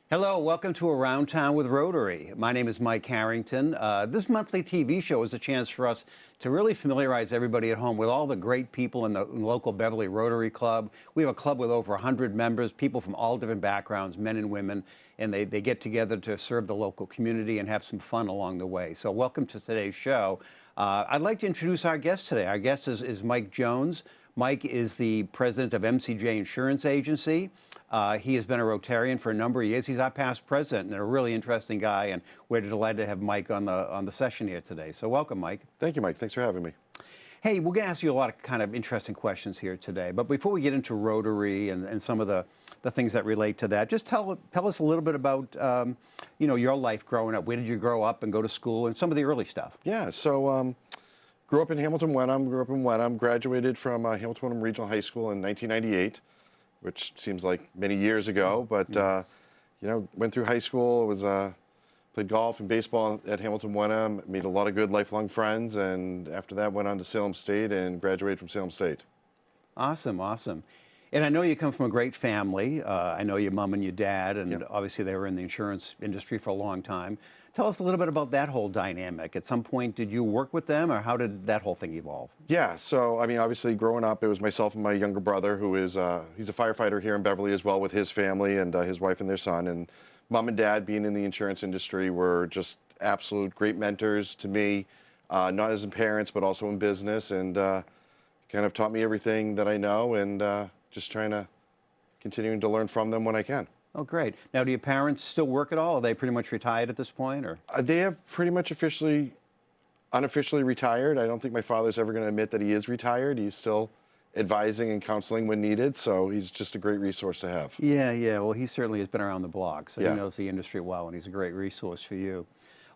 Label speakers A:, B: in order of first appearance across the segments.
A: Hello, welcome to Around Town with Rotary. My name is Mike Harrington. This monthly TV show is a chance for us to really familiarize everybody at home with all the great people in the local Beverly Rotary Club. We have a club with over 100 members, people from all different backgrounds, men and women, and they get together to serve the local community and have some fun along the way. So welcome to today's show. I'd like to introduce our guest today. Our guest is Mike Jones. Mike is the president of MCJ Insurance Agency. He has been a Rotarian for a number of years. He's our past president and a really interesting guy, and we're delighted to have Mike on the session here today. So welcome, Mike.
B: Thank you, Mike. Thanks for having me.
A: Hey, we're going to ask you a lot of kind of interesting questions here today. But before we get into Rotary and some of the things that relate to that, just tell us a little bit about your life growing up. Where did you grow up and go to school, and some of the early stuff?
B: Yeah, so grew up in Hamilton-Wenham, graduated from Hamilton-Wenham Regional High School in 1998, which seems like many years ago, but went through high school, played golf and baseball at Hamilton-Wenham, made a lot of good lifelong friends, and after that went on to Salem State and graduated from Salem State.
A: Awesome, awesome. And I know you come from a great family. I know your mom and your dad, and obviously they were in the insurance industry for a long time. Tell us a little bit about that whole dynamic. At some point, did you work with them, or how did that whole thing evolve?
B: Yeah, so I mean, obviously growing up, it was myself and my younger brother, who is he's a firefighter here in Beverly as well with his family and his wife and their son. And mom and dad, being in the insurance industry, were just absolute great mentors to me, not as in parents, but also in business, and kind of taught me everything that I know, and just trying to continuing to learn from them when I can.
A: Oh, great. Now, do your parents still work at all? Are they pretty much retired at this point, or?
B: They have pretty much unofficially retired. I don't think my father's ever going to admit that he is retired. He's still advising and counseling when needed, so he's just a great resource to have.
A: Yeah. Well, he certainly has been around the block, so
B: Yeah.
A: he knows the industry well, and he's a great resource for you.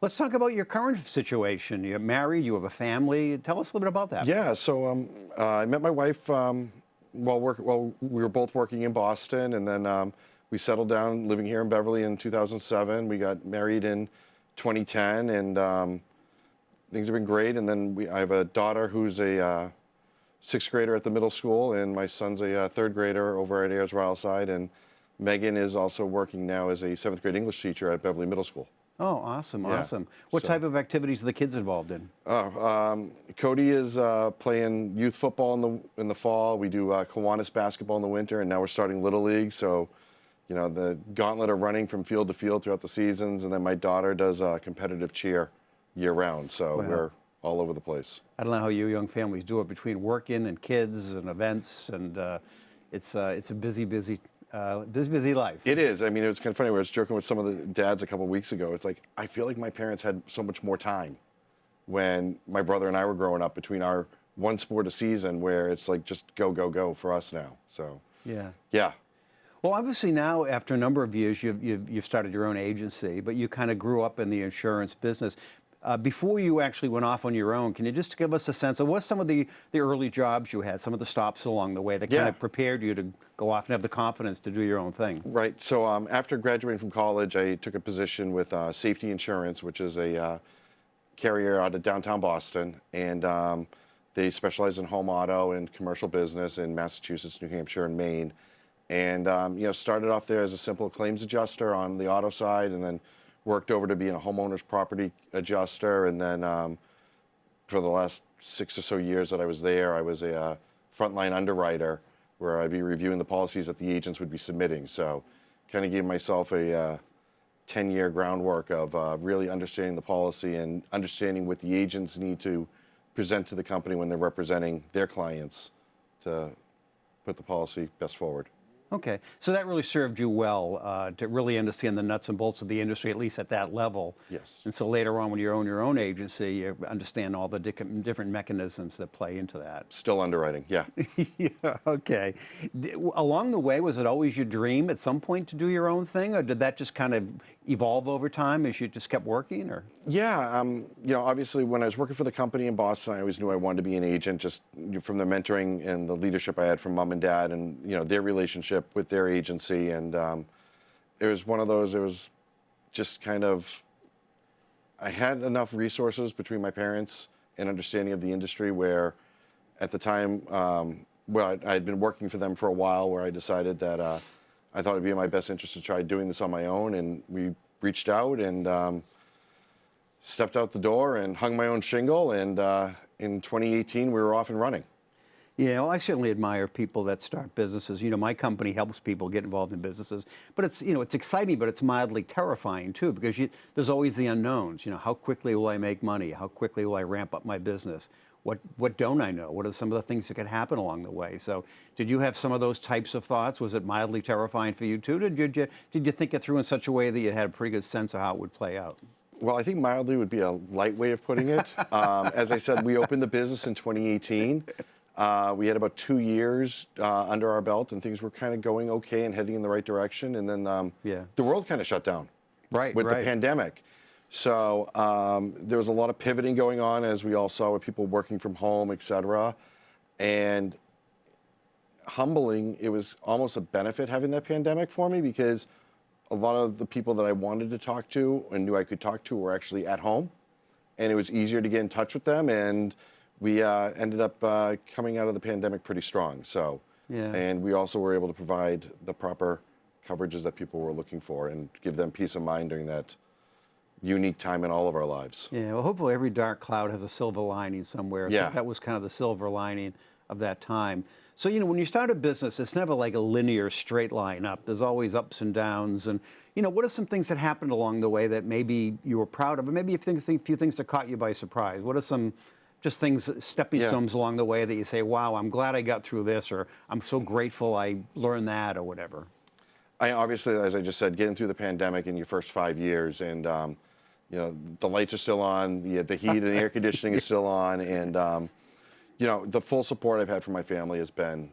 A: Let's talk about your current situation. You're married, you have a family. Tell us a little bit about that.
B: Yeah, so I met my wife while we were both working in Boston, and then we settled down living here in Beverly in 2007. We got married in 2010, and things have been great. And then I have a daughter who's a sixth grader at the middle school, and my son's a third grader over at Ayers Ryleside. And Megan is also working now as a seventh grade English teacher at Beverly Middle School.
A: Oh, awesome,
B: Yeah.
A: awesome. What type of activities are the kids involved in?
B: Cody is playing youth football in the fall. We do Kiwanis basketball in the winter, and now we're starting Little League. So, the gauntlet of running from field to field throughout the seasons. And then my daughter does competitive cheer year-round. So we're all over the place.
A: I don't know how you young families do it between working and kids and events, and it's a busy life.
B: It is. I mean, it was kind of funny. I was joking with some of the dads a couple of weeks ago. It's like, I feel like my parents had so much more time when my brother and I were growing up between our one sport a season, where it's like just go, go, go for us now. So yeah.
A: Well, obviously now, after a number of years, you've started your own agency, but you kind of grew up in the insurance business. Before you actually went off on your own, can you just give us a sense of what some of the early jobs you had, some of the stops along the way that kind of prepared you to go off and have the confidence to do your own thing?
B: Right. So after graduating from college, I took a position with Safety Insurance, which is a carrier out of downtown Boston, and they specialize in home auto and commercial business in Massachusetts, New Hampshire, and Maine. And started off there as a simple claims adjuster on the auto side, and then worked over to being a homeowner's property adjuster. And then for the last 6 or so years that I was there, I was a frontline underwriter, where I'd be reviewing the policies that the agents would be submitting. So kind of gave myself a 10-year groundwork of really understanding the policy and understanding what the agents need to present to the company when they're representing their clients to put the policy best forward.
A: Okay, so that really served you well to really understand the nuts and bolts of the industry, at least at that level.
B: Yes.
A: And so later on, when you own your own agency, you understand all the different mechanisms that play into that.
B: Still underwriting, yeah.
A: Yeah, okay. Along the way, was it always your dream at some point to do your own thing, or did that just kind of evolve over time as you just kept working, or?
B: Yeah, obviously when I was working for the company in Boston, I always knew I wanted to be an agent, just from the mentoring and the leadership I had from mom and dad, and their relationship with their agency. And it was one of those, it was just kind of, I had enough resources between my parents and understanding of the industry, where at the time, I had been working for them for a while, where I decided that I thought it'd be in my best interest to try doing this on my own, and we reached out and stepped out the door and hung my own shingle, and in 2018 we were off and running.
A: Yeah, well, I certainly admire people that start businesses. My company helps people get involved in businesses, but it's exciting, but it's mildly terrifying too, because there's always the unknowns. How quickly will I make money? How quickly will I ramp up my business? What don't I know? What are some of the things that could happen along the way? So, did you have some of those types of thoughts? Was it mildly terrifying for you too? Did you think it through in such a way that you had a pretty good sense of how it would play out?
B: Well, I think mildly would be a light way of putting it. As I said, we opened the business in 2018. We had about 2 years under our belt, and things were kind of going okay and heading in the right direction. And then the world kind of shut down with the pandemic. So there was a lot of pivoting going on, as we all saw, with people working from home, et cetera. And humbling, it was almost a benefit having that pandemic for me, because a lot of the people that I wanted to talk to and knew I could talk to were actually at home, and it was easier to get in touch with them. And we ended up coming out of the pandemic pretty strong. So, and we also were able to provide the proper coverages that people were looking for and give them peace of mind during that unique time in all of our lives.
A: Yeah, well, hopefully every dark cloud has a silver lining somewhere.
B: Yeah.
A: So that was kind of the silver lining of that time. So, when you start a business, it's never like a linear straight line up. There's always ups and downs. And, what are some things that happened along the way that maybe you were proud of, or maybe a few things that caught you by surprise? What are some just things, stepping stones along the way that you say, wow, I'm glad I got through this, or I'm so grateful I learned that, or whatever?
B: Obviously, as I just said, getting through the pandemic in your first 5 years, and the lights are still on, the heat and the air conditioning is still on, and the full support I've had from my family has been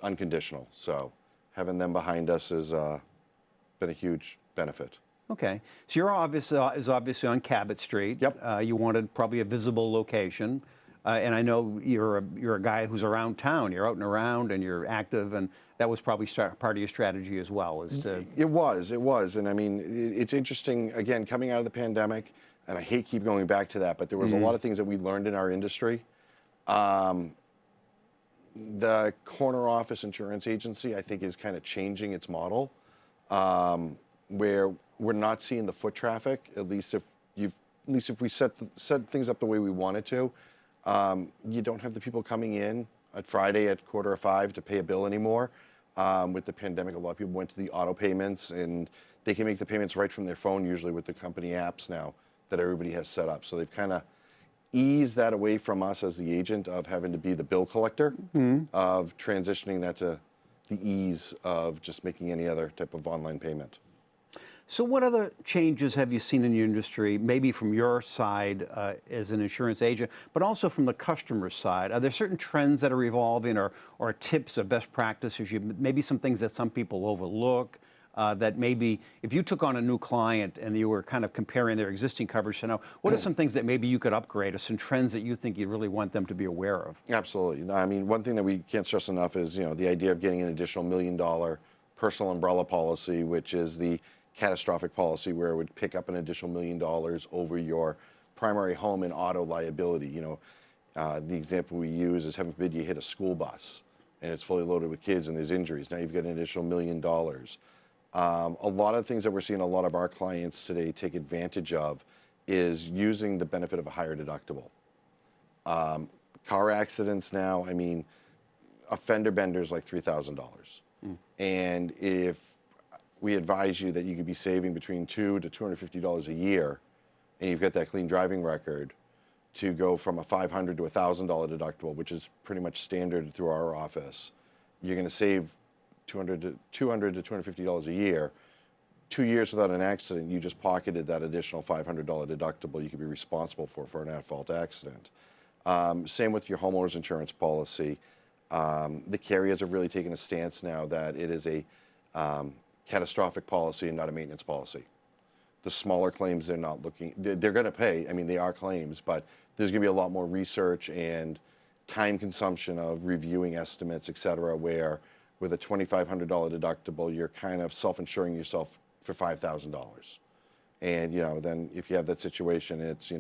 B: unconditional. So having them behind us has been a huge benefit.
A: Okay, so your office is obviously on Cabot Street.
B: Yep.
A: You wanted probably a visible location, and I know you're a guy who's around town. You're out and around, and you're active, and that was probably part of your strategy as well.
B: It was, and I mean, it's interesting. Again, coming out of the pandemic, and I hate keep going back to that, but there was a lot of things that we learned in our industry. The corner office insurance agency, I think, is kind of changing its model, where we're not seeing the foot traffic. At least if we set things up the way we wanted to, you don't have the people coming in at Friday at 4:45 to pay a bill anymore. With the pandemic, a lot of people went to the auto payments, and they can make the payments right from their phone, usually with the company apps now that everybody has set up. So they've kind of ease that away from us as the agent of having to be the bill collector, of transitioning that to the ease of just making any other type of online payment.
A: So what other changes have you seen in your industry, maybe from your side as an insurance agent, but also from the customer side? Are there certain trends that are evolving, or tips or best practices, maybe some things that some people overlook? That maybe if you took on a new client and you were kind of comparing their existing coverage to now, what are some things that maybe you could upgrade, or some trends that you think you really want them to be aware of?
B: Absolutely. No, I mean, one thing that we can't stress enough is, the idea of getting an additional $1 million personal umbrella policy, which is the catastrophic policy where it would pick up an additional $1 million over your primary home and auto liability. The example we use is, heaven forbid you hit a school bus and it's fully loaded with kids and there's injuries. Now you've got an additional $1 million. A lot of things that we're seeing a lot of our clients today take advantage of is using the benefit of a higher deductible. Car accidents now, I mean, a fender bender is like $3,000. And if we advise you that you could be saving between $200 to $250 a year, and you've got that clean driving record, to go from a $500 to $1,000 deductible, which is pretty much standard through our office, you're going to save $200 to $250 a year. 2 years without an accident, you just pocketed that additional $500 deductible you could be responsible for an at-fault accident. Same with your homeowner's insurance policy. The carriers have really taken a stance now that it is a catastrophic policy and not a maintenance policy. The smaller claims, they're not looking, they're going to pay. I mean, they are claims, but there's going to be a lot more research and time consumption of reviewing estimates, et cetera, where with a $2,500 deductible, you're kind of self-insuring yourself for $5,000. And, then if you have that situation, it's,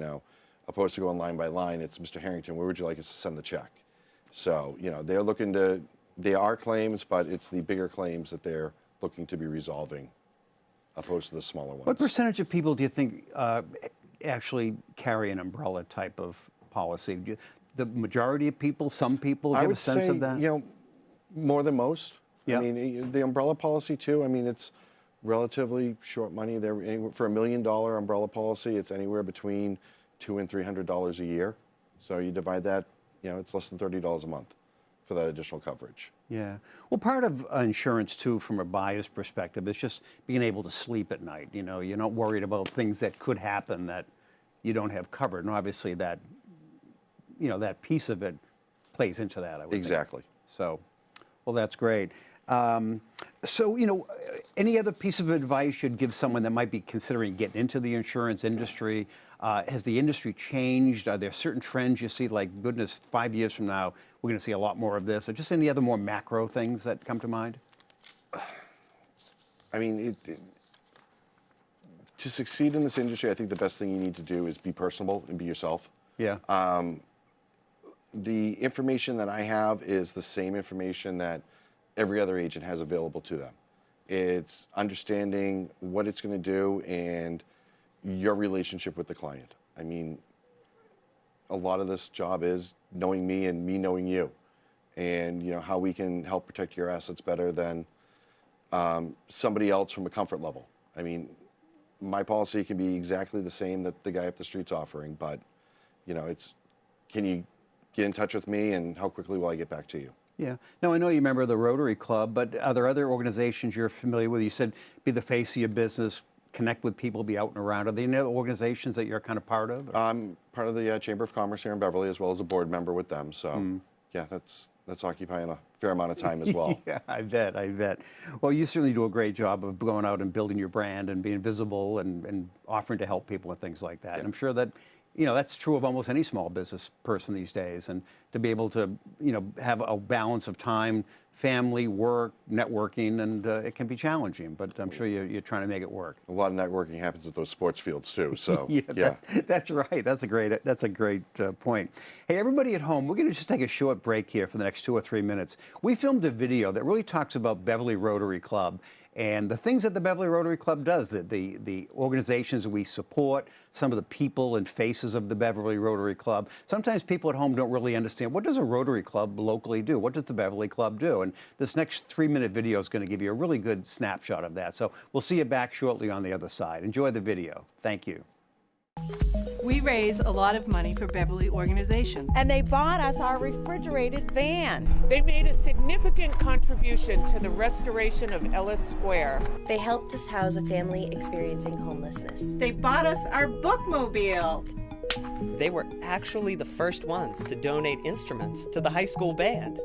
B: opposed to going line by line, it's, Mr. Harrington, where would you like us to send the check? So, they are claims, but it's the bigger claims that they're looking to be resolving, opposed to the smaller ones.
A: What percentage of people do you think actually carry an umbrella type of policy? The majority of people, some people, do you have a sense of that?
B: You know, more than most.
A: Yeah.
B: I mean, the umbrella policy too. I mean, it's relatively short money. For $1 million umbrella policy, it's anywhere between $200 and $300 a year. So you divide that, you know, it's less than $30 a month for that additional coverage.
A: Yeah. Well, part of insurance, too, from a buyer's perspective, is just being able to sleep at night. You know, you're not worried about things that could happen that you don't have covered. And obviously that, you know, that piece of it plays into that, I would think.
B: Exactly.
A: So, well, that's great. So, you know, any other piece of advice you'd give someone that might be considering getting into the insurance industry? Has the industry changed? Are there certain trends you see, like, goodness, 5 years from now, we're going to see a lot more of this? Or just any other more macro things that come to mind?
B: I mean, to succeed in this industry, I think the best thing you need to do is be personable and be yourself.
A: Yeah.
B: The information that I have is the same information that every other agent has available to them. It's understanding what it's going to do and your relationship with the client. I mean, a lot of this job is knowing me and me knowing you, and you know how we can help protect your assets better than somebody else from a comfort level. I mean, my policy can be exactly the same that the guy up the street's offering, but you know, it's, can you get in touch with me and how quickly will I get back to you?
A: Yeah. Now, I know you're a member of the Rotary Club, but are there other organizations you're familiar with? You said be the face of your business, connect with people, be out and around. Are there any other organizations that you're kind of part of?
B: I'm part of the Chamber of Commerce here in Beverly, as well as a board member with them. So, yeah, that's occupying a fair amount of time as well.
A: Yeah, I bet. Well, you certainly do a great job of going out and building your brand and being visible and offering to help people and things like that.
B: Yeah.
A: And I'm sure that, you know, that's true of almost any small business person these days. And to be able to, you know, have a balance of time, family, work, networking, and it can be challenging, but I'm sure you're trying to make it work.
B: A lot of networking happens at those sports fields too. So
A: yeah. That's right. That's a great point. Hey, everybody at home, we're going to just take a short break here for the next 2 or 3 minutes. We filmed a video that really talks about Beverly Rotary Club and the things that the Beverly Rotary Club does, the organizations we support, some of the people and faces of the Beverly Rotary Club. Sometimes people at home don't really understand, what does a Rotary Club locally do? What does the Beverly Club do? And this next 3-minute video is going to give you a really good snapshot of that. So we'll see you back shortly on the other side. Enjoy the video. Thank you.
C: We raise a lot of money for Beverly organizations.
D: And they bought us our refrigerated van.
E: They made a significant contribution to the restoration of Ellis Square.
F: They helped us house a family experiencing homelessness.
C: They bought us our bookmobile.
G: They were actually the first ones to donate instruments to the high school band.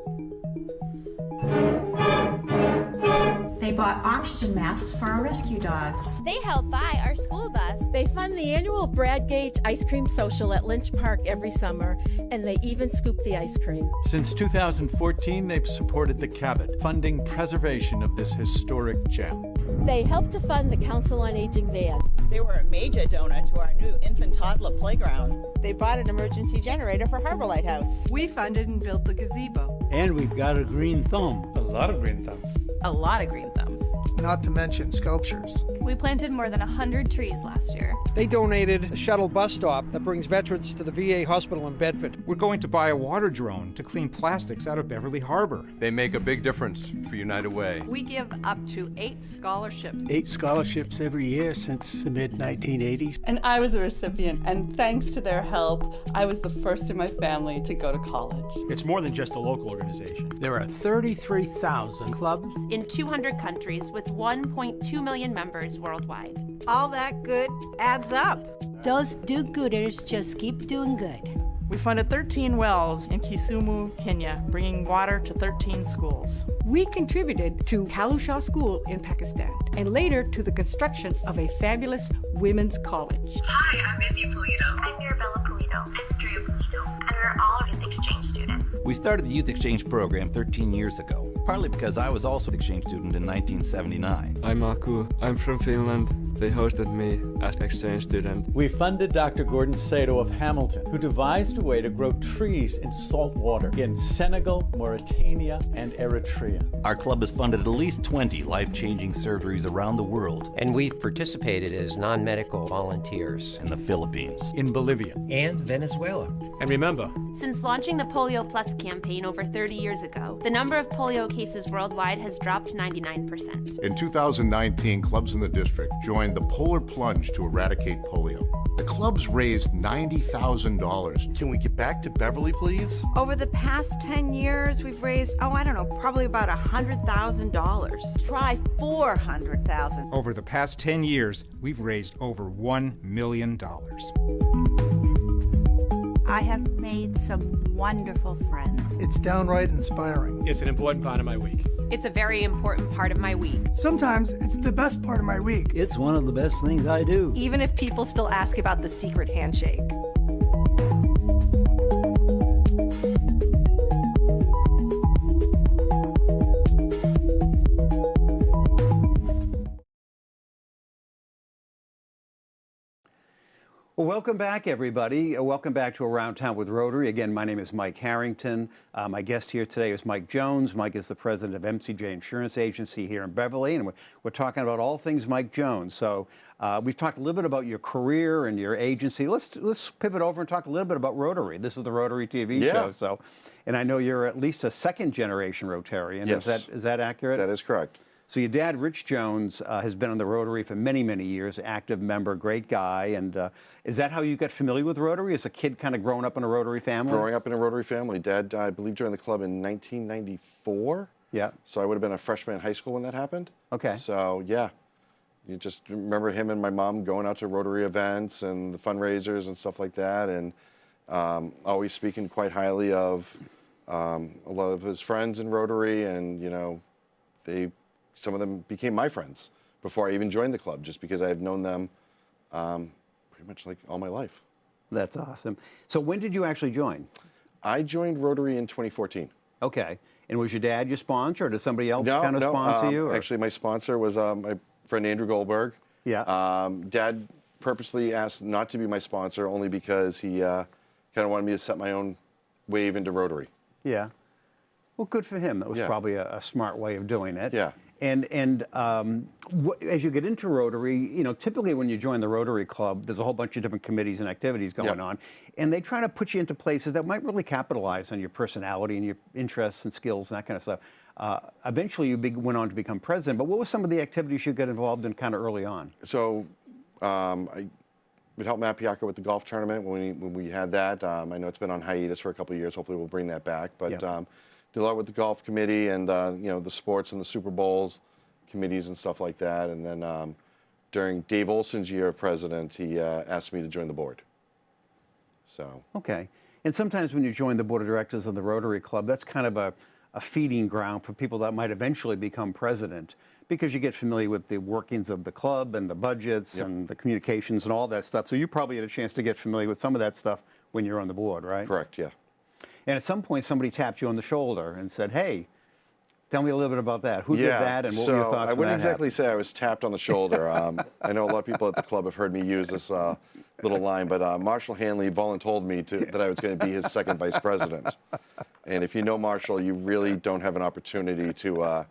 H: They bought oxygen masks for our rescue dogs.
I: They helped buy our school bus.
D: They fund the annual Bradgate Ice Cream Social at Lynch Park every summer, and they even scoop the ice cream.
J: Since 2014, they've supported the Cabot, funding preservation of this historic gem.
D: They helped to fund the Council on Aging van.
K: They were a major donor to our new infant toddler playground.
L: They bought an emergency generator for Harbor Lighthouse.
C: We funded and built the gazebo.
M: And we've got a green thumb.
N: A lot of green thumbs.
C: A lot of green thumbs.
O: Not to mention sculptures.
I: We planted more than 100 trees last year.
P: They donated a shuttle bus stop that brings veterans to the VA hospital in Bedford.
Q: We're going to buy a water drone to clean plastics out of Beverly Harbor.
R: They make a big difference for United Way.
C: We give up to 8 scholarships.
M: 8 scholarships every year since the mid-1980s.
S: And I was a recipient, and thanks to their help, I was the first in my family to go to college.
T: It's more than just a local organization.
U: There are 33,000 clubs
I: in 200 countries with 1.2 million members worldwide.
D: All that good adds up.
H: Those do-gooders just keep doing good.
E: We funded 13 wells in Kisumu, Kenya, bringing water to 13 schools.
C: We contributed to Kalusha School in Pakistan, and later to the construction of a fabulous women's college.
V: Hi, I'm Izzy Polito.
W: I'm Mirabella Polito.
N: and Drew Pulido, and we're all youth exchange students.
V: We started the Youth Exchange program 13 years ago, partly because I was also an exchange student in 1979.
W: I'm Aku. I'm from Finland. They hosted me as exchange student.
J: We funded Dr. Gordon Sato of Hamilton, who devised a way to grow trees in salt water in Senegal, Mauritania, and Eritrea.
V: Our club has funded at least 20 life-changing surgeries around the world.
X: And we've participated as non-medical volunteers
V: in the Philippines,
J: in Bolivia,
X: and Venezuela.
T: And remember,
I: since launching the Polio Plus campaign over 30 years ago, the number of polio cases worldwide has dropped 99%.
Y: In 2019, clubs in the district joined the Polar Plunge to eradicate polio. The clubs raised $90,000.
B: Can we get back to Beverly, please?
L: Over the past 10 years, we've raised, probably about $100,000. Try $400,000.
Q: Over the past 10 years, we've raised over $1 million.
H: I have made some wonderful friends.
O: It's downright inspiring.
T: it's an important part of my week.
I: It's a very important part of my week.
O: Sometimes it's the best part of my week.
M: It's one of the best things I do.
C: Even if people still ask about the secret handshake.
A: Well, welcome back, everybody. Welcome back to Around Town with Rotary. Again, my name is Mike Harrington. My guest here today is Mike Jones. Mike is the president of MCJ Insurance Agency here in Beverly, and we're talking about all things Mike Jones. So we've talked a little bit about your career and your agency. Let's pivot over and talk a little bit about Rotary. This is the Rotary TV show. So, and I know you're at least a second-generation Rotarian.
B: Yes.
A: Is that accurate?
B: That is correct.
A: So your dad, Rich Jones, has been on the Rotary for many, many years, active member, great guy. And is that how you got familiar with Rotary, as a kid kind of growing up in a Rotary family?
B: Growing up in a Rotary family. Dad, I believe, joined the club in 1994.
A: Yeah.
B: So I would have been a freshman in high school when that happened.
A: Okay.
B: So, yeah. You just remember him and my mom going out to Rotary events and the fundraisers and stuff like that. And always speaking quite highly of a lot of his friends in Rotary. And, you know, some of them became my friends before I even joined the club, just because I've known them pretty much like all my life.
A: That's awesome. So when did you actually join?
B: I joined Rotary in 2014.
A: Okay. And was your dad your sponsor, or did somebody else kind of sponsor you? Or?
B: Actually, my sponsor was my friend Andrew Goldberg.
A: Yeah.
B: Dad purposely asked not to be my sponsor, only because he kind of wanted me to set my own wave into Rotary.
A: Yeah. Well, good for him. That was probably a smart way of doing it.
B: Yeah.
A: And as you get into Rotary, you know, typically when you join the Rotary Club, there's a whole bunch of different committees and activities going on, and they try to put you into places that might really capitalize on your personality and your interests and skills and that kind of stuff. Eventually, you went on to become president, but what were some of the activities you got involved in kind of early on?
B: So I would help Matt Piacca with the golf tournament when we had that. I know it's been on hiatus for a couple of years. Hopefully, we'll bring that back. But did a lot with the golf committee and you know, the sports and the Super Bowls committees and stuff like that. And then during Dave Olson's year of president, he asked me to join the board. So
A: okay. And sometimes when you join the board of directors of the Rotary Club, that's kind of a feeding ground for people that might eventually become president, because you get familiar with the workings of the club and the budgets and the communications and all that stuff. So you probably had a chance to get familiar with some of that stuff when you're on the board, right?
B: Correct, yeah.
A: And at some point, somebody tapped you on the shoulder and said, hey, tell me a little bit about that. Who did that, and what were your thoughts on that?
B: I wouldn't exactly say I was tapped on the shoulder. I know a lot of people at the club have heard me use this little line, but Marshall Hanley voluntold me that I was going to be his second vice president. And if you know Marshall, you really don't have an opportunity to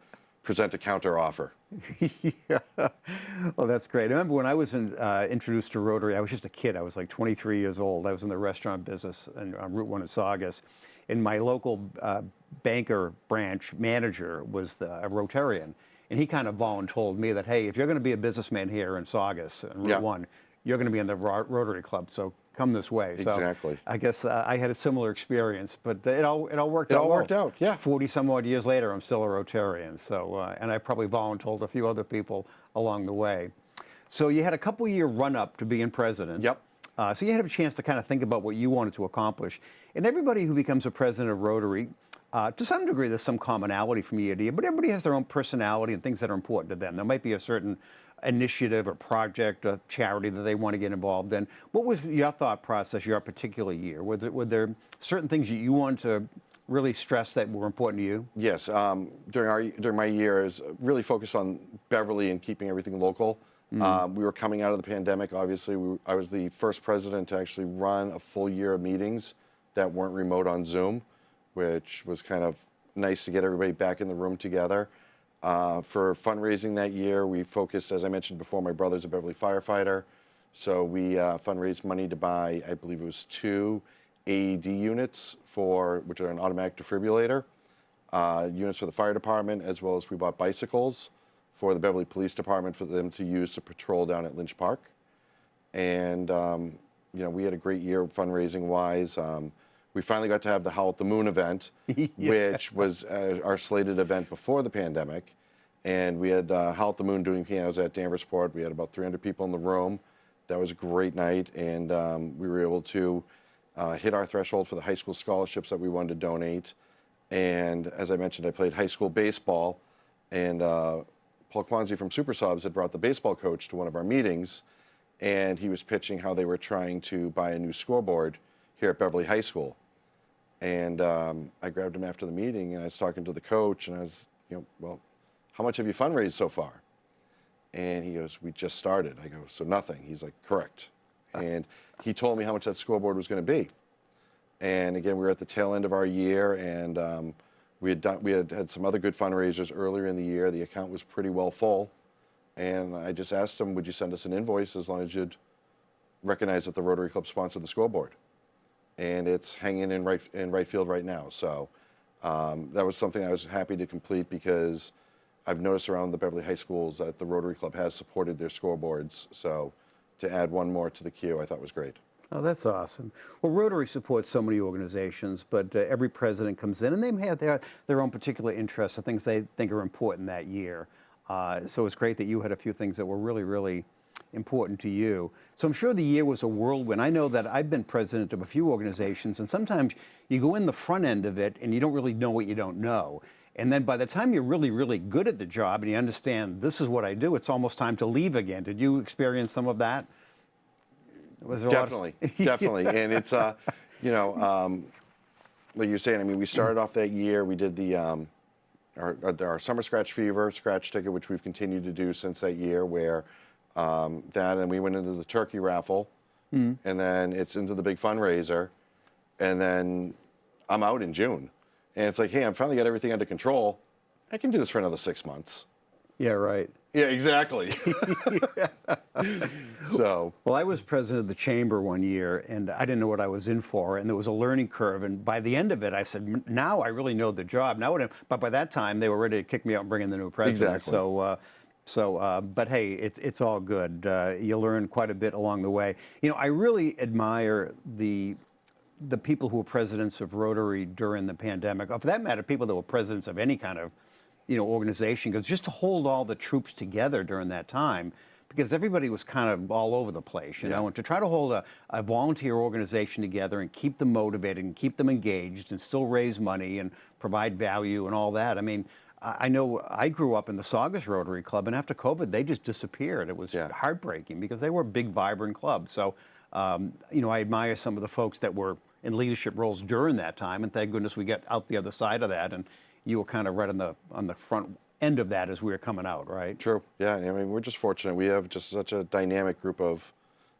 B: present a counteroffer.
A: Yeah. Well, that's great. I remember when I was introduced to Rotary, I was just a kid. I was like 23 years old. I was in the restaurant business on Route 1 in Saugus. And my local banker branch manager was a Rotarian. And he kind of voluntold me that, hey, if you're going to be a businessman here in Saugus, on Route 1, you're going to be in the Rotary Club. So come this way.
B: Exactly.
A: So I guess I had a similar experience, but it all worked out.
B: It all worked out, yeah.
A: 40 some odd years later, I'm still a Rotarian. So, and I probably voluntold a few other people along the way. So you had a couple-year run-up to being president.
B: Yep.
A: So you had a chance to kind of think about what you wanted to accomplish. And everybody who becomes a president of Rotary To some degree, there's some commonality from year to year, but everybody has their own personality and things that are important to them. There might be a certain initiative or project or charity that they want to get involved in. What was your thought process your particular year? Were there certain things that you wanted to really stress that were important to you?
B: Yes, during my years, really focused on Beverly and keeping everything local. We were coming out of the pandemic, obviously. I was the first president to actually run a full year of meetings that weren't remote on Zoom, which was kind of nice to get everybody back in the room together. For fundraising that year, we focused, as I mentioned before, my brother's a Beverly firefighter. So we fundraised money to buy, I believe it was 2 AED units, which are an automatic defibrillator, units for the fire department, as well as we bought bicycles for the Beverly Police Department for them to use to patrol down at Lynch Park. And, we had a great year fundraising-wise. We finally got to have the Howl at the Moon event, which was our slated event before the pandemic. And we had Howl at the Moon doing pianos at Danversport. We had about 300 people in the room. That was a great night. And we were able to hit our threshold for the high school scholarships that we wanted to donate. And as I mentioned, I played high school baseball. And Paul Kwanzi from Super Subs had brought the baseball coach to one of our meetings. And he was pitching how they were trying to buy a new scoreboard here at Beverly High School. And I grabbed him after the meeting, and I was talking to the coach, and I was, well, how much have you fundraised so far? And he goes, we just started. I go, so nothing. He's like, correct. And he told me how much that scoreboard was going to be. And again, we were at the tail end of our year, and we had some other good fundraisers earlier in the year. The account was pretty well full. And I just asked him, would you send us an invoice as long as you'd recognize that the Rotary Club sponsored the scoreboard? And it's hanging in right field right now. So that was something I was happy to complete, because I've noticed around the Beverly High Schools that the Rotary Club has supported their scoreboards. So to add one more to the queue, I thought was great.
A: Oh, that's awesome. Well, Rotary supports so many organizations, but every president comes in and they have their own particular interests and things they think are important that year. So it's great that you had a few things that were really, really important to you. So I'm sure the year was a whirlwind. I know that I've been president of a few organizations, and sometimes you go in the front end of it and you don't really know what you don't know. And then by the time you're really, really good at the job and you understand this is what I do, it's almost time to leave again. Did you experience some of that? Was there
B: Definitely. And it's, like you're saying, I mean, we started off that year, we did the our Summer Scratch Fever scratch ticket, which we've continued to do since that year, where and we went into the turkey raffle, and then it's into the big fundraiser, and then I'm out in June. And it's like, hey, I've finally got everything under control. I can do this for another 6 months.
A: Yeah, right.
B: Yeah, exactly. So.
A: Well, I was president of the chamber one year, and I didn't know what I was in for, and there was a learning curve. And by the end of it, I said, now I really know the job. But by that time, they were ready to kick me out and bring in the new president.
B: Exactly.
A: But hey, it's all good. You learn quite a bit along the way. I really admire the people who were presidents of Rotary during the pandemic, or for that matter, people that were presidents of any kind of organization, because just to hold all the troops together during that time, because everybody was kind of all over the place, and to try to hold a volunteer organization together and keep them motivated and keep them engaged and still raise money and provide value and all that. I mean, I know I grew up in the Saugus Rotary Club, and after COVID, they just disappeared. It was heartbreaking because they were a big, vibrant club. So, I admire some of the folks that were in leadership roles during that time, and thank goodness we got out the other side of that. And you were kind of right on the front end of that as we were coming out, right?
B: True. Yeah. I mean, we're just fortunate. We have just such a dynamic group of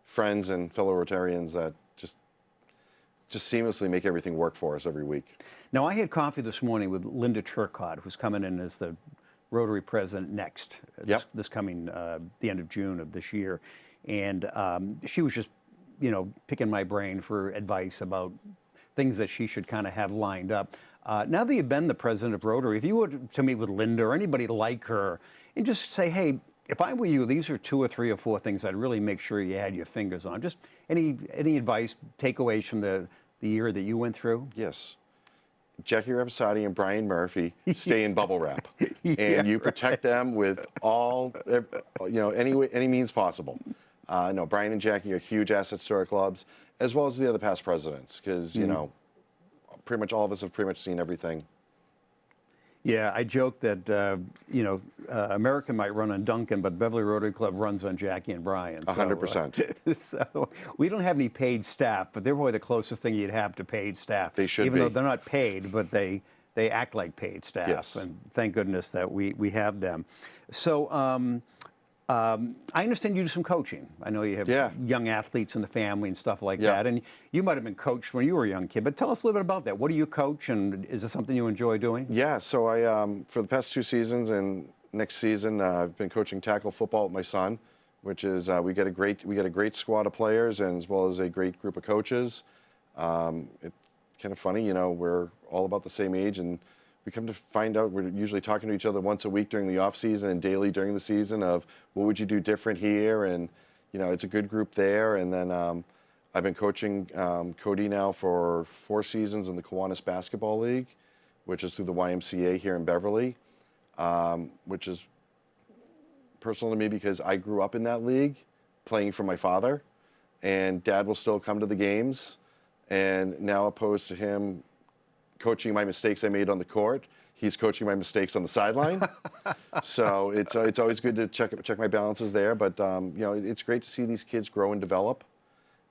B: friends and fellow Rotarians that just seamlessly make everything work for us every week.
A: Now, I had coffee this morning with Linda Turcott, who's coming in as the Rotary president next, this coming the end of June of this year, and she was just picking my brain for advice about things that she should kind of have lined up. Now that you've been the president of Rotary, if you were to meet with Linda or anybody like her and just say, hey, if I were you, these are 2 or 3 or 4 things I'd really make sure you had your fingers on. Just any advice, takeaways from the year that you went through?
B: Yes. Jackie Rapsody and Brian Murphy stay in bubble wrap, and you protect them with all, any means possible. No, Brian and Jackie are huge assets to our clubs, as well as the other past presidents, because pretty much all of us have pretty much seen everything
A: Yeah, I joke that, America might run on Duncan, but Beverly Rotary Club runs on Jackie and Brian.
B: 100%.
A: So we don't have any paid staff, but they're probably the closest thing you'd have to paid staff.
B: They should
A: Even
B: be.
A: though they're not paid, but they act like paid staff.
B: Yes.
A: And thank goodness that we have them. So I understand you do some coaching. I know you have young athletes in the family and stuff like that. And you might have been coached when you were a young kid, but tell us a little bit about that. What do you coach, and is it something you enjoy doing?
B: Yeah, so I, for the past 2 seasons and next season, I've been coaching tackle football with my son, which is, we get a great squad of players and as well as a great group of coaches. It's kind of funny, we're all about the same age, and we come to find out we're usually talking to each other once a week during the off season and daily during the season of what would you do different here, and it's a good group there. And then I've been coaching Cody now for 4 seasons in the Kiwanis Basketball League, which is through the YMCA here in Beverly, which is personal to me because I grew up in that league playing for my father, and Dad will still come to the games, and now opposed to him coaching my mistakes I made on the court, he's coaching my mistakes on the sideline. So it's always good to check my balances there. But it's great to see these kids grow and develop.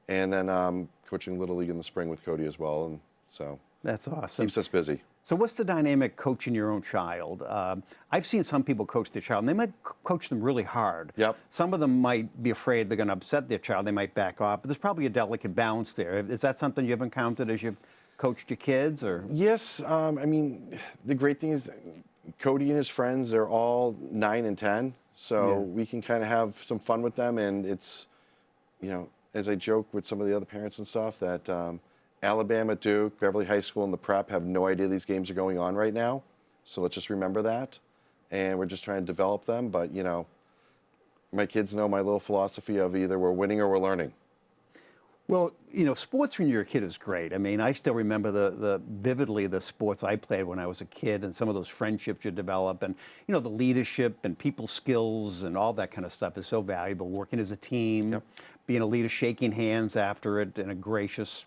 B: And then coaching Little League in the spring with Cody as well, and so
A: that's awesome.
B: Keeps us busy.
A: So what's the dynamic coaching your own child? I've seen some people coach their child, and they might coach them really hard.
B: Yep.
A: Some of them might be afraid they're going to upset their child. They might back off. But there's probably a delicate balance there. Is that something you've encountered as you've coached your kids, or?
B: Yes. I mean, the great thing is Cody and his friends, they're all 9 and 10. So we can kind of have some fun with them. And it's, as I joke with some of the other parents and stuff, that Alabama, Duke, Beverly High School, and the prep have no idea these games are going on right now. So let's just remember that. And we're just trying to develop them. But, my kids know my little philosophy of either we're winning or we're learning.
A: Well, sports when you're a kid is great. I mean, I still remember vividly the sports I played when I was a kid, and some of those friendships you develop, and the leadership and people skills and all that kind of stuff is so valuable. Working as a team, being a leader, shaking hands after it in a gracious,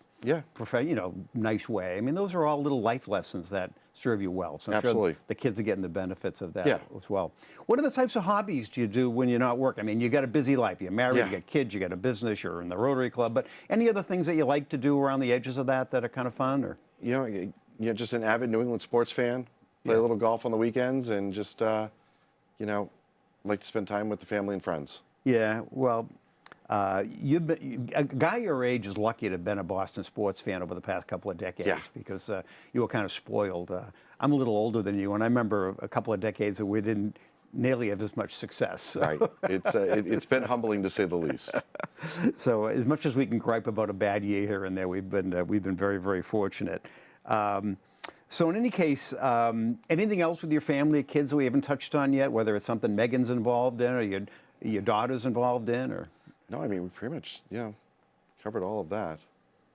A: nice way. I mean, those are all little life lessons that serve you well. So I'm
B: Absolutely.
A: sure the kids are getting the benefits of that as well. What are the types of hobbies do you do when you're not working? I mean, you got a busy life. You're married, you got kids, you got a business, you're in the Rotary Club. But any other things that you like to do around the edges of that are kind of fun? Or
B: just an avid New England sports fan. Play a little golf on the weekends, and just like to spend time with the family and friends.
A: Yeah, well, a guy your age is lucky to have been a Boston sports fan over the past couple of decades because you were kind of spoiled. I'm a little older than you, and I remember a couple of decades that we didn't nearly have as much success.
B: Right. It's been humbling to say the least.
A: So as much as we can gripe about a bad year here and there, we've been very, very fortunate. So in any case, anything else with your family, kids that we haven't touched on yet, whether it's something Megan's involved in or your daughter's involved in, or?
B: No, I mean, we pretty much, covered all of that.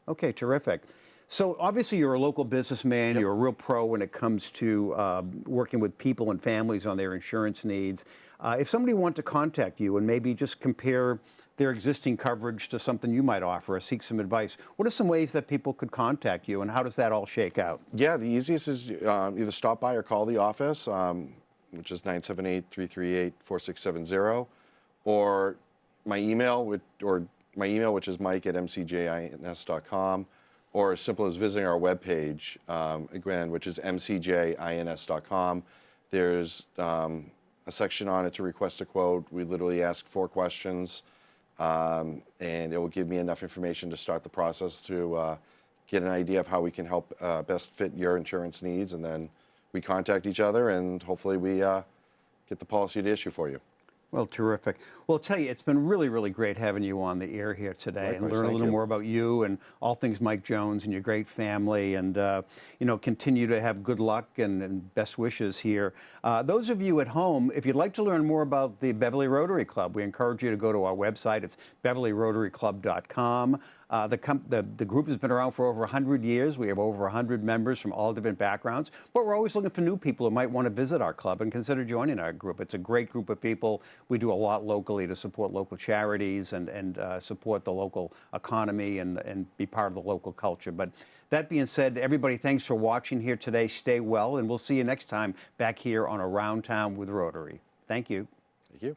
A: Okay, terrific. So obviously you're a local businessman. You're a real pro when it comes to working with people and families on their insurance needs. If somebody wanted to contact you and maybe just compare their existing coverage to something you might offer or seek some advice, what are some ways that people could contact you, and how does that all shake out?
B: Yeah, the easiest is either stop by or call the office, which is 978-338-4670, or my email, which is mike@mcjins.com, or as simple as visiting our webpage, again, which is mcjins.com. There's a section on it to request a quote. We literally ask 4 questions, and it will give me enough information to start the process to get an idea of how we can help best fit your insurance needs, and then we contact each other, and hopefully we get the policy to issue for you.
A: Well, terrific. Well, I'll tell you, it's been really, really great having you on the air here today.
B: Likewise,
A: and learn a little more about you and all things Mike Jones and your great family, and continue to have good luck and best wishes here. Those of you at home, if you'd like to learn more about the Beverly Rotary Club, we encourage you to go to our website. It's beverlyrotaryclub.com. The group has been around for over 100 years. We have over 100 members from all different backgrounds, but we're always looking for new people who might want to visit our club and consider joining our group. It's a great group of people we do a lot locally to support local charities and support the local economy and be part of the local culture. But that being said, everybody, thanks for watching here today. Stay well, and we'll see you next time back here on Around Town with Rotary. Thank you.
B: Thank you.